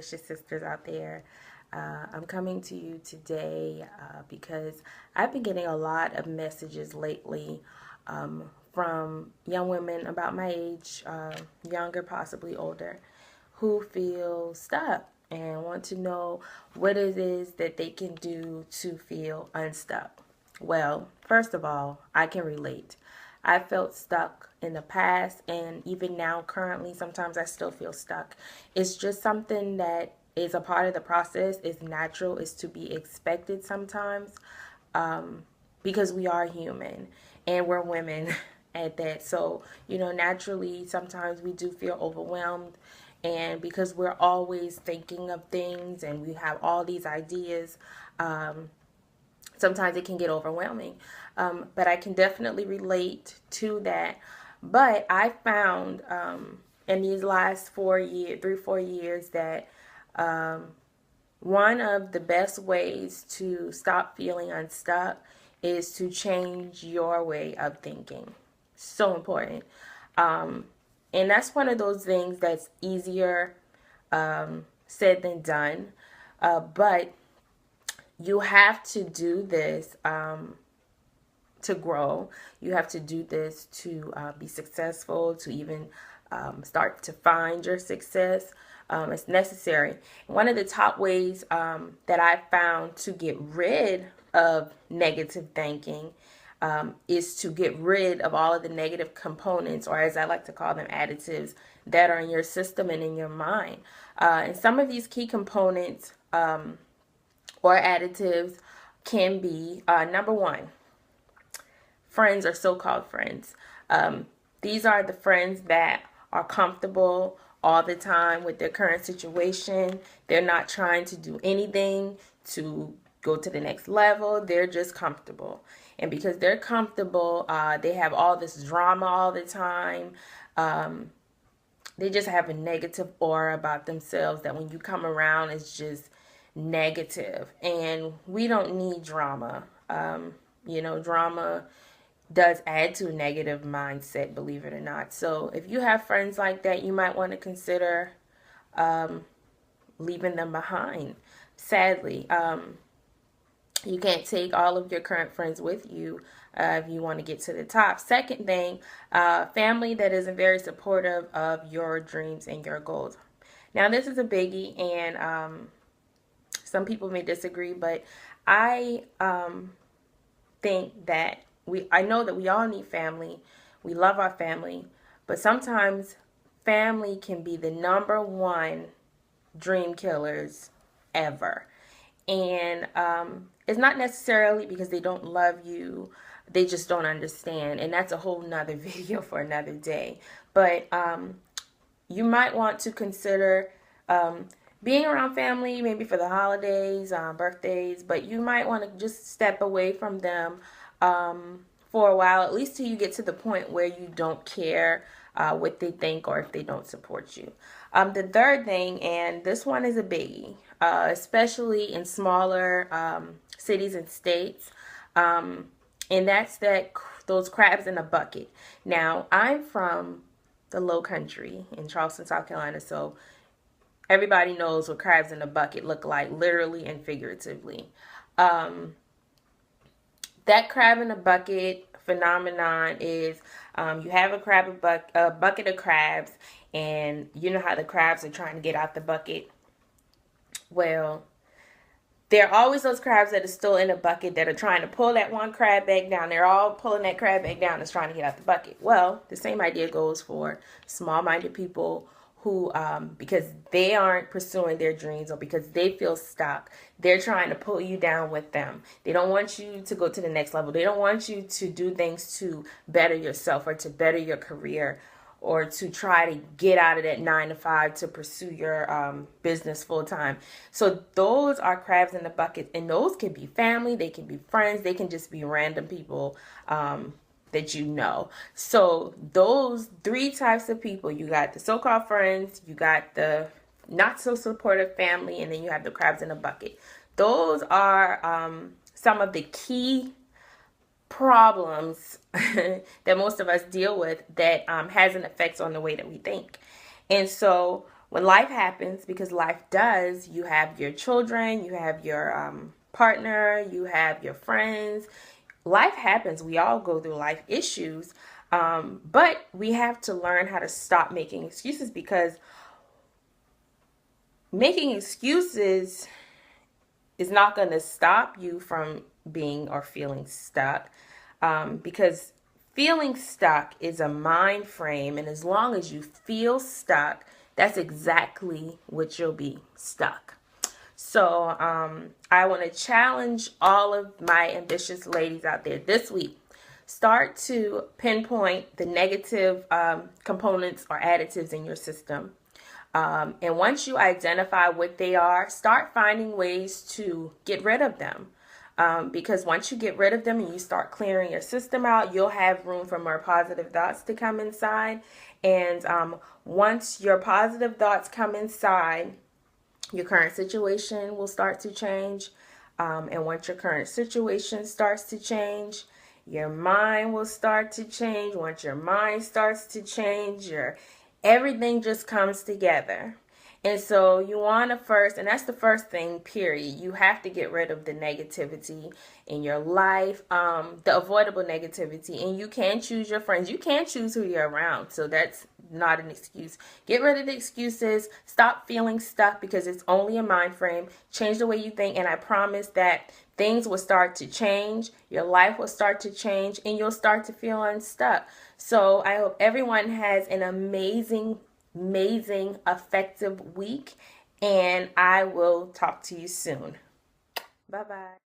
delicious sisters out there. I'm coming to you today because I've been getting a lot of messages lately from young women about my age, younger, possibly older, who feel stuck and want to know what it is that they can do to feel unstuck. Well, first of all, I can relate. I felt stuck in the past, and even now, currently, sometimes I still feel stuck. It's just something that is a part of the process, is natural, is to be expected sometimes, because we are human and we're women at that. So, naturally, sometimes we do feel overwhelmed. And because we're always thinking of things and we have all these ideas, sometimes it can get overwhelming. But I can definitely relate to that. But I found in these last 3-4 years, that one of the best ways to stop feeling unstuck is to change your way of thinking. So important. And that's one of those things that's easier said than done. But you have to do this to grow. You have to do this to be successful, to even start to find your success. It's necessary. One of the top ways that I found to get rid of negative thinking is to get rid of all of the negative components, or as I like to call them, additives, that are in your system and in your mind. And some of these key components or additives can be, number one, friends or so-called friends. These are the friends that are comfortable all the time with their current situation. They're not trying to do anything to go to the next level. They're just comfortable. And because they're comfortable, they have all this drama all the time. They just have a negative aura about themselves that when you come around, it's just negative. And we don't need drama. Drama does add to a negative mindset, believe it or not. So if you have friends like that, you might want to consider leaving them behind. Sadly, you can't take all of your current friends with you if you want to get to the top. Second thing, family that isn't very supportive of your dreams and your goals. Now, this is a biggie, and some people may disagree, but I think that I know that we all need family. We love our family, but sometimes family can be the number one dream killers ever. And it's not necessarily because they don't love you, they just don't understand. And that's a whole nother video for another day. But you might want to consider being around family, maybe for the holidays, birthdays, but you might want to just step away from them for a while, at least till you get to the point where you don't care what they think or if they don't support you. The third thing, and this one is a biggie, especially in smaller cities and states, and that's those crabs in a bucket. Now, I'm from the Low Country in Charleston, South Carolina, so everybody knows what crabs in a bucket look like, literally and figuratively. That crab in a bucket phenomenon is you have a bucket of crabs, and you know how the crabs are trying to get out the bucket. Well, there are always those crabs that are still in a bucket that are trying to pull that one crab back down. They're all pulling that crab back down and trying to get out the bucket. Well, the same idea goes for small-minded people who, because they aren't pursuing their dreams or because they feel stuck, they're trying to pull you down with them. They don't want you to go to the next level. They don't want you to do things to better yourself or to better your career or to try to get out of that 9-to-5 to pursue your business full time. So those are crabs in the bucket, and those can be family, they can be friends, they can just be random people that you know. So those three types of people, you got the so-called friends, you got the not so supportive family, and then you have the crabs in a bucket. Those are some of the key problems that most of us deal with that has an effect on the way that we think. And so when life happens, because life does, you have your children, you have your partner, you have your friends. Life happens. We all go through life issues. But we have to learn how to stop making excuses, because making excuses is not going to stop you from being or feeling stuck, because feeling stuck is a mind frame. And as long as you feel stuck, that's exactly what you'll be, stuck. So I want to challenge all of my ambitious ladies out there this week. Start to pinpoint the negative components or additives in your system. And once you identify what they are, start finding ways to get rid of them. Because once you get rid of them and you start clearing your system out, you'll have room for more positive thoughts to come inside. And once your positive thoughts come inside, your current situation will start to change. And once your current situation starts to change, your mind will start to change. Once your mind starts to change, everything just comes together. And so you want to first, and that's the first thing, period. You have to get rid of the negativity in your life, the avoidable negativity. And you can choose your friends. You can choose who you're around. So that's not an excuse. Get rid of the excuses. Stop feeling stuck, because it's only a mind frame. Change the way you think. And I promise that things will start to change. Your life will start to change, and you'll start to feel unstuck. So I hope everyone has an amazing, effective week, and I will talk to you soon. Bye-bye.